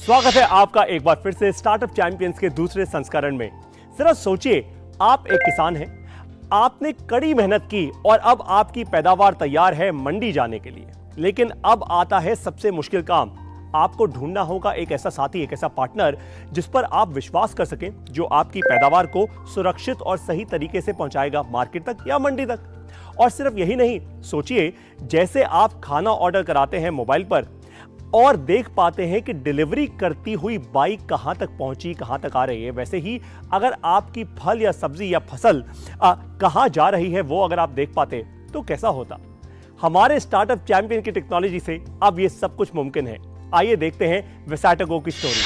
स्वागत है आपका एक बार फिर से स्टार्टअप चैंपियंस के दूसरे संस्करण में। जरा सोचिए, आप एक किसान हैं, आपने कड़ी मेहनत की और अब आपकी पैदावार तैयार है मंडी जाने के लिए। लेकिन अब आता है सबसे मुश्किल काम। आपको ढूंढना होगा एक ऐसा साथी, एक ऐसा पार्टनर जिस पर आप विश्वास कर सकें, जो आपकी पैदावार को सुरक्षित और सही तरीके से पहुंचाएगा मार्केट तक या मंडी तक। और सिर्फ यही नहीं, सोचिए जैसे आप खाना ऑर्डर कराते हैं मोबाइल पर और देख पाते हैं कि डिलीवरी करती हुई बाइक कहां तक पहुंची, कहां तक आ रही है, वैसे ही अगर आपकी फल या सब्जी या फसल कहां जा रही है वो अगर आप देख पाते तो कैसा होता। हमारे स्टार्टअप चैंपियन की टेक्नोलॉजी से अब ये सब कुछ मुमकिन है। आइए देखते हैं विसाटोगो की स्टोरी।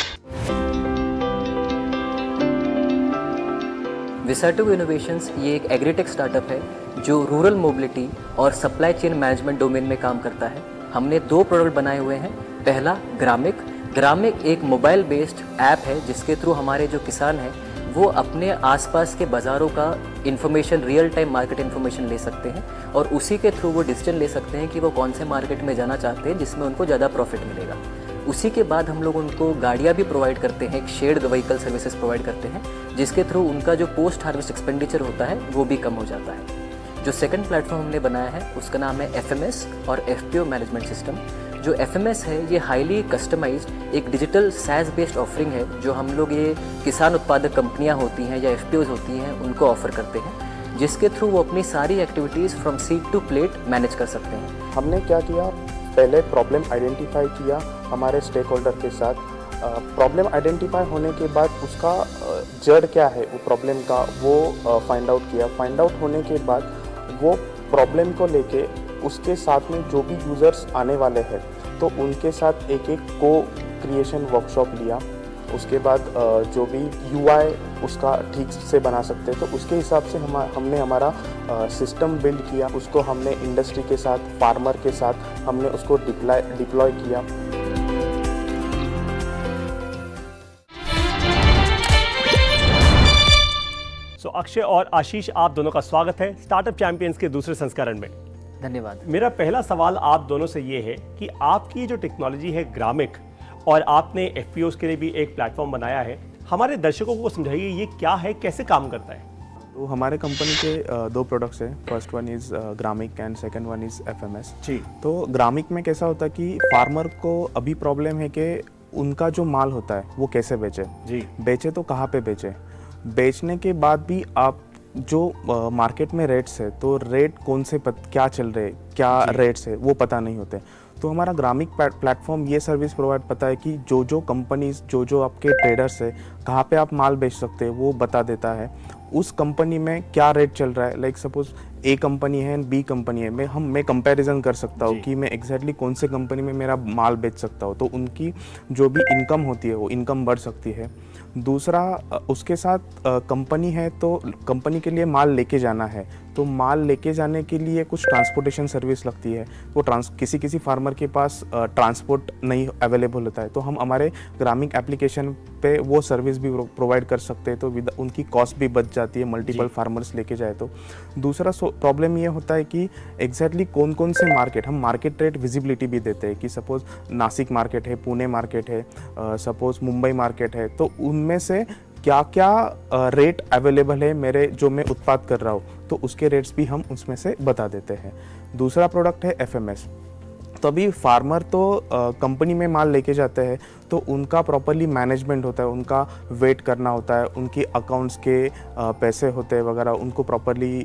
विसाटोगो इनोवेशंस ये एक एग्रीटेक स्टार्टअप है जो रूरल मोबिलिटी और सप्लाई चेन मैनेजमेंट डोमेन में काम करता है। हमने 2 प्रोडक्ट बनाए हुए हैं। पहला ग्रामिक एक मोबाइल बेस्ड ऐप है जिसके थ्रू हमारे जो किसान हैं वो अपने आसपास के बाज़ारों का information, real time market information ले सकते हैं और उसी के थ्रू वो डिसीजन ले सकते हैं कि वो कौन से मार्केट में जाना चाहते हैं जिसमें उनको ज़्यादा प्रॉफिट मिलेगा। उसी के बाद हम लोग उनको गाड़ियाँ भी प्रोवाइड करते हैं, एक शेयर्ड व्हीकल सर्विसेज प्रोवाइड करते हैं जिसके थ्रू उनका जो पोस्ट हार्वेस्ट एक्सपेंडिचर होता है वो भी कम हो जाता है। जो सेकंड प्लेटफॉर्म हमने बनाया है उसका नाम है FMS और FPO मैनेजमेंट सिस्टम। जो FMS है ये हाईली कस्टमाइज्ड एक डिजिटल SaaS बेस्ड ऑफरिंग है जो हम लोग ये किसान उत्पादक कंपनियां होती हैं या FPOs होती हैं उनको ऑफर करते हैं, जिसके थ्रू वो अपनी सारी activities from seed to plate manage कर सकते हैं। हमने क्या किया, पहले प्रॉब्लम आइडेंटिफाई किया हमारे स्टेक होल्डर के साथ। प्रॉब्लम आइडेंटिफाई होने के बाद उसका जड़ क्या है वो प्रॉब्लम का, वो फाइंड आउट किया। फाइंड आउट होने के बाद वो प्रॉब्लम को लेके उसके साथ में जो भी यूज़र्स आने वाले हैं तो उनके साथ एक को क्रिएशन वर्कशॉप लिया। उसके बाद जो भी UI उसका ठीक से बना सकते तो उसके हिसाब से हमने हमारा सिस्टम बिल्ड किया। उसको हमने इंडस्ट्री के साथ, फार्मर के साथ हमने उसको डिप्लॉय किया। अक्षय और आशीष, आप दोनों का स्वागत है स्टार्टअप चैंपियंस के दूसरे संस्करण में। धन्यवाद। मेरा पहला सवाल आप दोनों से ये है कि आपकी जो टेक्नोलॉजी है ग्रामिक और आपने FPOs के लिए भी एक प्लेटफॉर्म बनाया है, हमारे दर्शकों को समझाइए ये क्या है, कैसे काम करता है। तो हमारे कंपनी के 2 प्रोडक्ट्स हैं। First one is Gramik and second one is FMS। जी। तो ग्रामिक में कैसा होता है कि फार्मर को अभी प्रॉब्लम है कि उनका जो माल होता है वो कैसे बेचे। जी। बेचे तो कहाँ पे बेचे, बेचने के बाद भी आप जो मार्केट में रेट्स है तो रेट कौन से क्या चल रहे, क्या रेट्स है वो पता नहीं होते। तो हमारा ग्रामिक प्लेटफॉर्म ये सर्विस प्रोवाइड पता है कि जो कंपनीज, जो आपके ट्रेडर्स है कहाँ पे आप माल बेच सकते हैं वो बता देता है। उस कंपनी में क्या रेट चल रहा है, लाइक सपोज A कंपनी है B कंपनी है, मैं कंपैरिजन कर सकता हूँ कि मैं एग्जैक्टली कौन से कंपनी में मेरा माल बेच सकता हूँ। तो उनकी जो भी इनकम होती है वो इनकम बढ़ सकती है। दूसरा, उसके साथ कंपनी है तो कंपनी के लिए माल लेके जाना है तो माल लेके जाने के लिए कुछ ट्रांसपोर्टेशन सर्विस लगती है। वो किसी फार्मर के पास ट्रांसपोर्ट नहीं अवेलेबल होता है तो हम हमारे ग्रामिक एप्लीकेशन पे वो सर्विस भी प्रोवाइड कर सकते हैं, तो उनकी कॉस्ट भी बच जाती है मल्टीपल फार्मर्स लेके जाए तो। दूसरा प्रॉब्लम ये होता है कि एग्जैक्टली कौन से मार्केट, हम मार्केट रेट विजिबिलिटी भी देते हैं कि सपोज नासिक मार्केट है, पुणे मार्केट है, सपोज मुंबई मार्केट है, तो उनमें से क्या क्या रेट अवेलेबल है मेरे जो मैं उत्पाद कर रहा हूँ तो उसके रेट्स भी हम उसमें से बता देते हैं। दूसरा प्रोडक्ट है FMS। तो अभी फार्मर तो कंपनी में माल लेके जाते हैं तो उनका प्रॉपरली मैनेजमेंट होता है, उनका वेट करना होता है, उनकी अकाउंट्स के पैसे होते हैं वगैरह, उनको प्रॉपरली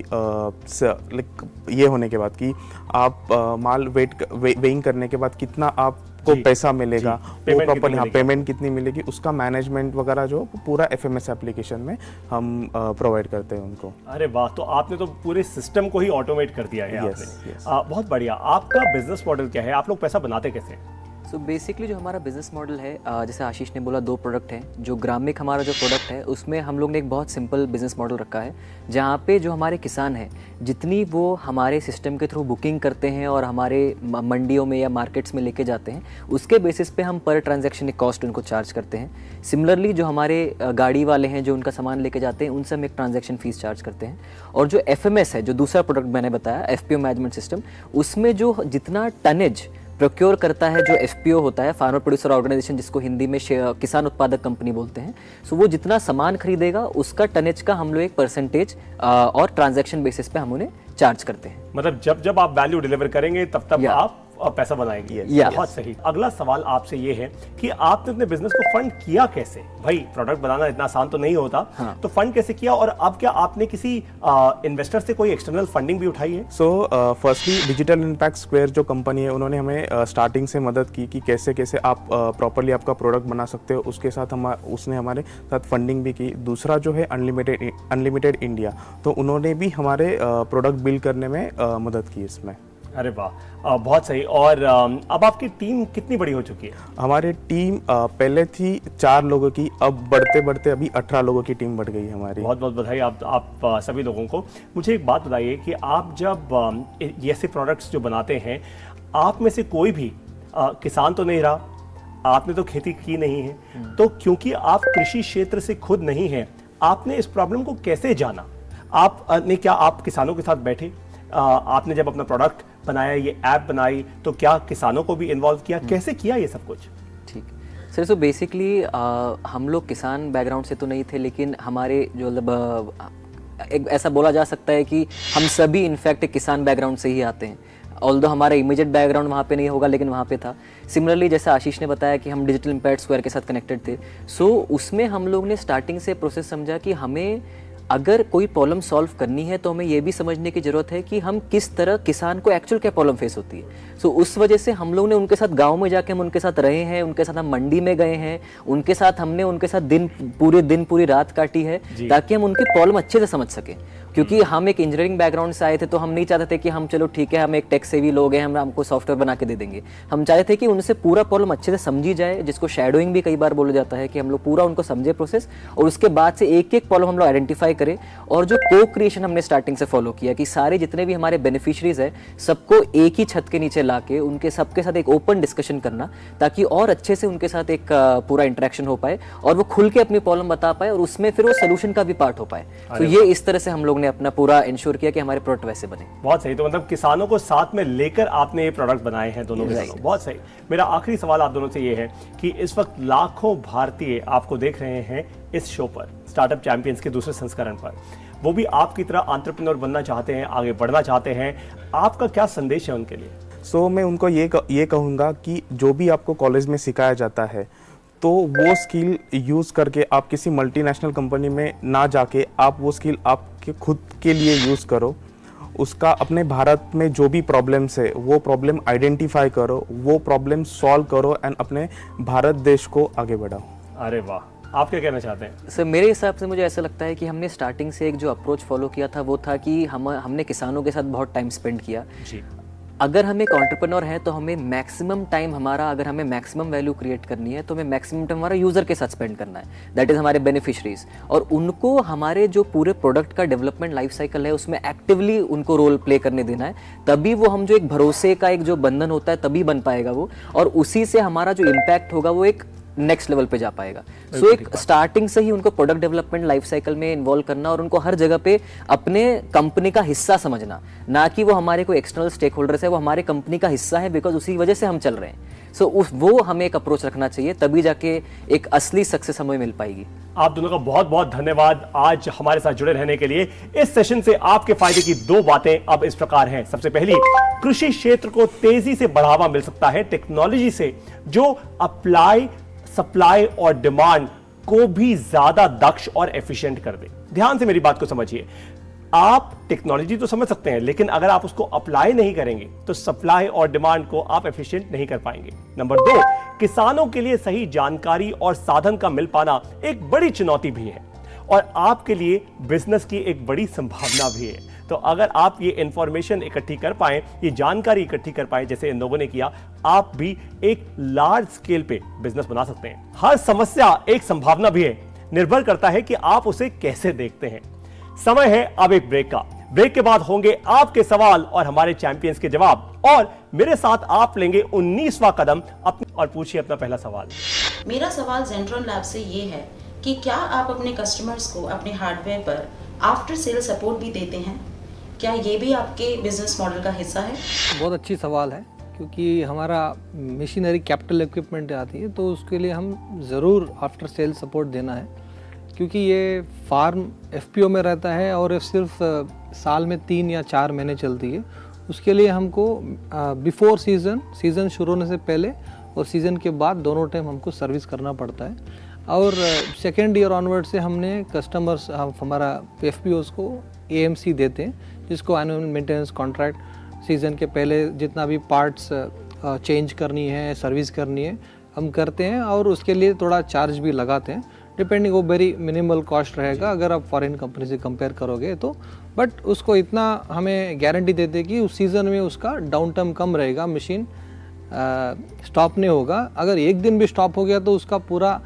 ये होने के बाद कि आप माल वेइंग करने के बाद कितना आपको पैसा मिलेगा, वो प्रॉपरली पेमेंट कितनी मिलेगी, उसका मैनेजमेंट वगैरह जो पूरा FMS एप्लीकेशन में हम प्रोवाइड करते हैं उनको। अरे वाह, तो आपने तो पूरे सिस्टम को ही ऑटोमेट कर दिया है। yes. बहुत बढ़िया। आपका बिजनेस मॉडल क्या है, आप लोग पैसा बनाते कैसे हैं? सो बेसिकली जो हमारा बिजनेस मॉडल है, जैसे आशीष ने बोला 2 प्रोडक्ट हैं। जो ग्रामिक हमारा जो प्रोडक्ट है उसमें हम लोग ने एक बहुत सिंपल बिजनेस मॉडल रखा है जहाँ पे जो हमारे किसान हैं जितनी वो हमारे सिस्टम के थ्रू बुकिंग करते हैं और हमारे मंडियों में या मार्केट्स में लेके जाते हैं उसके बेसिस पे हम पर ट्रांजैक्शन एक कॉस्ट उनको चार्ज करते हैं। सिमिलरली जो हमारे गाड़ी वाले हैं जो उनका सामान लेके जाते हैं उनसे हम एक ट्रांजैक्शन फीस चार्ज करते हैं। और जो FMS है, जो दूसरा प्रोडक्ट मैंने बताया FPO मैनेजमेंट सिस्टम, उसमें जो जितना टनेज प्रोक्योर करता है जो FPO होता है, फार्मर प्रोड्यूसर ऑर्गेनाइजेशन, जिसको हिंदी में किसान उत्पादक कंपनी बोलते हैं। सो वो जितना सामान खरीदेगा उसका टनेज का हम लोग एक परसेंटेज और ट्रांजैक्शन बेसिस पे हम उन्हें चार्ज करते हैं। मतलब जब जब आप वैल्यू डिलीवर करेंगे तब तब Yeah. आप पैसा बनाएंगे। Yes. बहुत सही। अगला सवाल आपसे ये है कि आपने अपने बिजनेस को फंड किया कैसे? भाई प्रोडक्ट बनाना इतना आसान तो नहीं होता। हाँ. तो फंड कैसे किया, और अब क्या आपने किसी इन्वेस्टर से कोई एक्सटर्नल फंडिंग भी उठाई है? So firstly digital impact square जो कंपनी है, उन्होंने हमें स्टार्टिंग से मदद की कि कैसे कैसे आप प्रॉपरली आपका प्रोडक्ट बना सकते हो। उसके साथ उसने हमारे साथ फंडिंग भी की। दूसरा जो है अनलिमिटेड इंडिया, तो उन्होंने भी हमारे प्रोडक्ट बिल्ड करने में मदद की इसमें। अरे वाह, बहुत सही। और अब आपकी टीम कितनी बड़ी हो चुकी है? हमारी टीम पहले थी 4 लोगों की, अब बढ़ते बढ़ते अभी 18 लोगों की टीम बढ़ गई हमारी। बहुत बहुत बधाई आप सभी लोगों को। मुझे एक बात बताइए कि आप जब ये ऐसे प्रोडक्ट्स जो बनाते हैं, आप में से कोई भी किसान तो नहीं रहा, आपने तो खेती की नहीं है, तो क्योंकि आप कृषि क्षेत्र से खुद नहीं हैं, आपने इस प्रॉब्लम को कैसे जाना? क्या आप किसानों के साथ बैठे, आपने जब अपना प्रोडक्ट बनाया, ये ऐप बनाई, तो क्या किसानों को भी इन्वॉल्व किया? कैसे किया ये सब कुछ? ठीक सर, सो बेसिकली हम लोग किसान बैकग्राउंड से तो नहीं थे, लेकिन हमारे जो एक ऐसा बोला जा सकता है कि हम सभी इनफैक्ट किसान बैकग्राउंड से ही आते हैं। ऑल्दो हमारा इमीडिएट बैकग्राउंड वहाँ पे नहीं होगा, लेकिन वहाँ पे था। सिमिलरली जैसे आशीष ने बताया कि हम डिजिटल इम्पैक्ट स्क्वायर के साथ कनेक्टेड थे, सो उसमें हम लोग ने स्टार्टिंग से प्रोसेस समझा कि हमें अगर कोई प्रॉब्लम सॉल्व करनी है तो हमें ये भी समझने की ज़रूरत है कि हम किस तरह किसान को एक्चुअल क्या प्रॉब्लम फेस होती है। सो उस वजह से हम लोग ने उनके साथ गांव में जाके हम उनके साथ रहे हैं, उनके साथ हम मंडी में गए हैं, उनके साथ हमने उनके साथ पूरी रात काटी है ताकि हम उनकी प्रॉब्लम अच्छे से समझ सकें। क्योंकि हम एक इंजीनियरिंग बैकग्राउंड से आए थे, तो हम नहीं चाहते थे कि हम चलो ठीक है हम एक टेक सेवी लोग हैं, हम हमको सॉफ्टवेयर बना के दे देंगे। हम चाहते थे कि उनसे पूरा प्रॉब्लम अच्छे से समझी जाए, जिसको शैडोइंग भी कई बार बोला जाता है, कि हम लोग पूरा उनको समझे प्रोसेस, और उसके बाद से एक एक प्रॉब्लम हम लोग आइडेंटिफाई करें। और जो को क्रिएशन हमने स्टार्टिंग से फॉलो किया कि सारे जितने भी हमारे बेनिफिशरीज है सबको एक ही छत के नीचे लाके उनके सबके साथ एक ओपन डिस्कशन करना, ताकि और अच्छे से उनके साथ एक पूरा इंटरेक्शन हो पाए और वो खुल के अपनी प्रॉब्लम बता पाए और उसमें फिर वो सोल्यूशन का भी पार्ट हो पाए। तो ये इस तरह से हम लोग ने अपना पूरा इंश्योर किया कि हमारे प्रोडक्ट वैसे बने। बहुत सही। तो मतलब किसानों को साथ में लेकर आपने ये प्रोडक्ट बनाए हैं दोनों के दोनों। बहुत सही। मेरा आखिरी सवाल आप दोनों से ये है कि इस वक्त लाखों भारतीय आपको देख रहे हैं इस शो पर, स्टार्टअप चैंपियंस के दूसरे संस्करण पर, वो भी आपकी तरह एंटरप्रेन्योर बनना चाहते हैं, आगे बढ़ना चाहते हैं। आपका क्या संदेश है उनके लिए? सो मैं उनको ये कहूँगा कि जो भी आपको कॉलेज में सिखाया जाता है, तो वो स्किल यूज़ करके आप किसी मल्टीनेशनल कंपनी में ना जाके आप वो स्किल आपके खुद के लिए यूज़ करो। उसका अपने भारत में जो भी प्रॉब्लम्स है वो प्रॉब्लम आइडेंटिफाई करो, वो प्रॉब्लम सॉल्व करो एंड अपने भारत देश को आगे बढ़ाओ। अरे वाह, आप क्या कहना चाहते हैं? सर मेरे हिसाब से मुझे ऐसा लगता है कि हमने स्टार्टिंग से एक जो अप्रोच फॉलो किया था वो था कि हमने किसानों के साथ बहुत टाइम स्पेंड किया जी। अगर हम एक एंटरप्रेन्योर हैं तो हमें मैक्सिमम टाइम हमारा, अगर हमें मैक्सिमम वैल्यू क्रिएट करनी है तो हमें मैक्सिमम टाइम हमारा यूज़र के साथ स्पेंड करना है, दैट इज़ हमारे बेनिफिशरीज, और उनको हमारे जो पूरे प्रोडक्ट का डेवलपमेंट लाइफ साइकिल है उसमें एक्टिवली उनको रोल प्ले करने देना है। तभी वो हम जो एक भरोसे का एक जो बंधन होता है तभी बन पाएगा वो, और उसी से हमारा जो इम्पैक्ट होगा वो एक नेक्स्ट लेवल पे जा पाएगा। सो एक स्टार्टिंग से ही उनको प्रोडक्ट डेवलपमेंट लाइफ साइकिल में इन्वॉल्व करना और उनको हर जगह पे अपने कंपनी का हिस्सा समझना, ना कि वो हमारे कोई एक्सटर्नल स्टेक होल्डर्स है, वो हमारे कंपनी का हिस्सा है बिकॉज उसी वजह से हम चल रहे हैं। सो वो हमें एक अप्रोच रखना चाहिए, तभी जाके एक असली सक्सेस हमें मिल पाएगी। आप दोनों का बहुत बहुत धन्यवाद आज हमारे साथ जुड़े रहने के लिए। इस सेशन से आपके फायदे की 2 बातें अब इस प्रकार हैं। सबसे पहली, कृषि क्षेत्र को तेजी से बढ़ावा मिल सकता है टेक्नोलॉजी से, जो अप्लाई, सप्लाई और डिमांड को भी ज्यादा दक्ष और एफिशिएंट कर दे। ध्यान से मेरी बात को समझिए। आप टेक्नोलॉजी तो समझ सकते हैं, लेकिन अगर आप उसको अप्लाई नहीं करेंगे तो सप्लाई और डिमांड को आप एफिशिएंट नहीं कर पाएंगे। नंबर 2, किसानों के लिए सही जानकारी और साधन का मिल पाना एक बड़ी चुनौती भी है और आपके लिए बिजनेस की एक बड़ी संभावना भी है। तो अगर आप ये इंफॉर्मेशन इकट्ठी कर पाएं, ये जानकारी इकट्ठी कर पाएं जैसे इन लोगों ने किया, आप भी एक लार्ज स्केल पे बिजनेस बना सकते हैं। हर समस्या एक संभावना भी है, निर्भर करता है कि आप उसे कैसे देखते हैं। समय है अब एक ब्रेक का। ब्रेक के बाद होंगे आपके सवाल और हमारे चैंपियंस के जवाब, और मेरे साथ आप लेंगे 19वां कदम और पूछिए अपना पहला सवाल। मेरा सवाल ज़ेंट्रॉन लैब से ये है कि क्या आप अपने कस्टमर्स को अपने हार्डवेयर पर आफ्टर सेल सपोर्ट भी देते हैं? क्या ये भी आपके बिजनेस मॉडल का हिस्सा है? बहुत अच्छी सवाल है। क्योंकि हमारा मशीनरी कैपिटल इक्विपमेंट आती है तो उसके लिए हम ज़रूर आफ्टर सेल सपोर्ट देना है, क्योंकि ये फार्म एफपीओ में रहता है और सिर्फ साल में 3 या 4 महीने चलती है। उसके लिए हमको बिफोर सीज़न शुरू होने से पहले और सीज़न के बाद दोनों टाइम हमको सर्विस करना पड़ता है। और सेकेंड ईयर ऑनवर्ड से हमने कस्टमर्स हमारा एफपीओज़ को एएमसी देते हैं, जिसको एनुअल मेंटेनेंस कॉन्ट्रैक्ट सीज़न के पहले जितना भी पार्ट्स चेंज करनी है, सर्विस करनी है, हम करते हैं और उसके लिए थोड़ा चार्ज भी लगाते हैं। डिपेंडिंग, वो वेरी मिनिमल कॉस्ट रहेगा अगर आप फॉरेन कंपनी से कंपेयर करोगे तो, बट उसको इतना हमें गारंटी देते हैं कि उस सीज़न में उसका डाउन टाइम कम रहेगा, मशीन स्टॉप नहीं होगा। अगर एक दिन भी स्टॉप हो गया तो उसका पूरा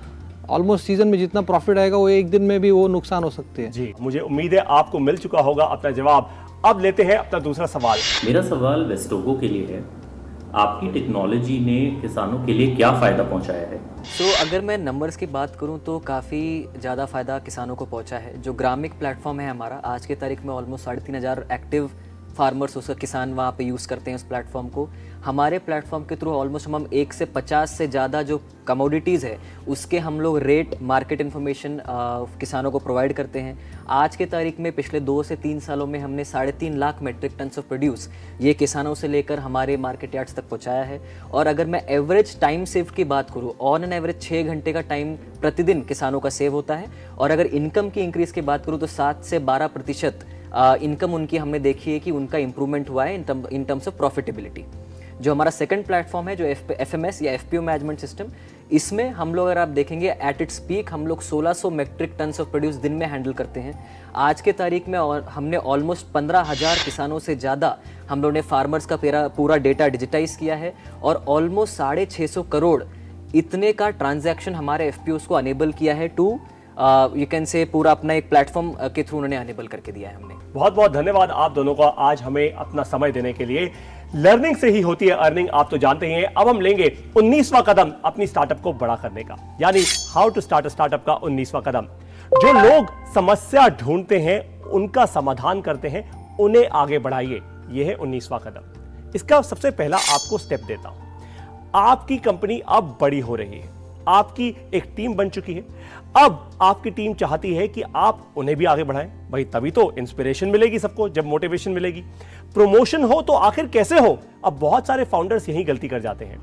ऑलमोस्ट सीजन में जितना प्रॉफिट आएगा वो एक दिन में भी वो नुकसान हो सकती है। जी, मुझे उम्मीद है आपको मिल चुका होगा अपना जवाब। अब लेते हैं अपना दूसरा सवाल। मेरा सवाल वेस्टोगो के लिए है, आपकी टेक्नोलॉजी ने किसानों के लिए क्या फ़ायदा पहुंचाया है? अगर मैं नंबर्स की बात करूं तो काफ़ी ज़्यादा फ़ायदा किसानों को पहुंचा है। जो ग्रामिक प्लेटफॉर्म है हमारा, आज के तारीख में ऑलमोस्ट 3,500 एक्टिव फार्मर्स, उसका किसान वहाँ पे यूज़ करते हैं उस प्लेटफॉर्म को। हमारे प्लेटफॉर्म के थ्रू ऑलमोस्ट हम 1 से 50 से ज़्यादा जो कमोडिटीज़ है उसके हम लोग रेट, मार्केट इन्फॉर्मेशन किसानों को प्रोवाइड करते हैं। आज के तारीख में पिछले 2 से 3 सालों में हमने 3.5 lakh metric ton of produce ये किसानों से लेकर हमारे मार्केट यार्ड्स तक पहुँचाया है। और अगर मैं एवरेज टाइम सेव की बात करूँ, ऑन एन एवरेज 6 घंटे का टाइम प्रतिदिन किसानों का सेव होता है। और अगर इनकम की इंक्रीज़ की बात करूँ तो 7 से 12% इनकम उनकी हमने देखी है कि उनका इंप्रूवमेंट हुआ है इन टर्म्स ऑफ प्रॉफिटेबिलिटी। जो हमारा सेकंड प्लेटफॉर्म है जो एफएमएस या एफपीओ मैनेजमेंट सिस्टम, इसमें हम लोग अगर आप देखेंगे एट इट्स पीक हम लोग 1600 मेट्रिक टन ऑफ प्रोड्यूस दिन में हैंडल करते हैं। आज के तारीख में और हमने ऑलमोस्ट 15,000 किसानों से ज़्यादा हम लोगों ने फार्मर्स का पूरा डेटा डिजिटाइज किया है और ऑलमोस्ट 650 करोड़ इतने का ट्रांजैक्शन हमारे एफपीओस को अनेबल किया है टू यू कैन से पूरा अपना एक प्लेटफॉर्म के थ्रू उन्होंने अनेबल करके दिया है हमने। बहुत बहुत धन्यवाद आप दोनों का आज हमें अपना समय देने के लिए। लर्निंग से ही होती है अर्निंग, आप तो जानते ही हैं। अब हम लेंगे 19वां कदम अपनी स्टार्टअप को बड़ा करने का, यानी how to start a startup का 19वां कदम। जो लोग समस्या ढूंढते हैं, उनका समाधान करते हैं, उन्हें आगे बढ़ाइए, यह है 19वां कदम। इसका सबसे पहला आपको स्टेप देता हूं। आपकी कंपनी अब बड़ी हो रही है, आपकी एक टीम बन चुकी है। अब आपकी टीम चाहती है कि आप उन्हें भी आगे बढ़ाएं। भाई तभी तो इंस्पिरेशन मिलेगी सबको, जब मोटिवेशन मिलेगी। प्रमोशन हो तो आखिर कैसे हो? अब बहुत सारे फाउंडर्स यही गलती कर जाते हैं।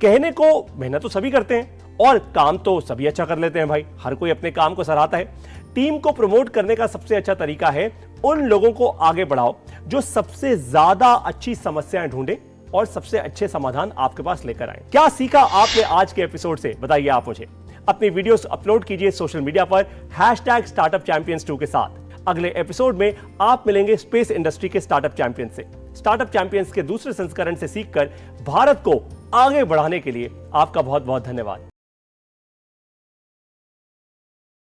कहने को मेहनत तो सभी करते हैं और काम तो सभी अच्छा कर लेते हैं भाई, हर कोई अपने काम को सराहता है। टीम को प्रमोट करने का सबसे अच्छा तरीका है उन लोगों को आगे बढ़ाओ जो सबसे ज्यादा अच्छी समस्याएं ढूंढे और सबसे अच्छे समाधान आपके पास लेकर आए। क्या सीखा आपने आज के एपिसोड से, बताइए आप मुझे। अपनी वीडियोस अपलोड कीजिए सोशल मीडिया पर #StartupChampions2 के साथ। अगले एपिसोड में आप मिलेंगे स्पेस इंडस्ट्री के स्टार्टअप चैंपियन से। स्टार्टअप चैंपियंस के दूसरे संस्करण से सीखकर भारत को आगे बढ़ाने के लिए आपका बहुत बहुत धन्यवाद।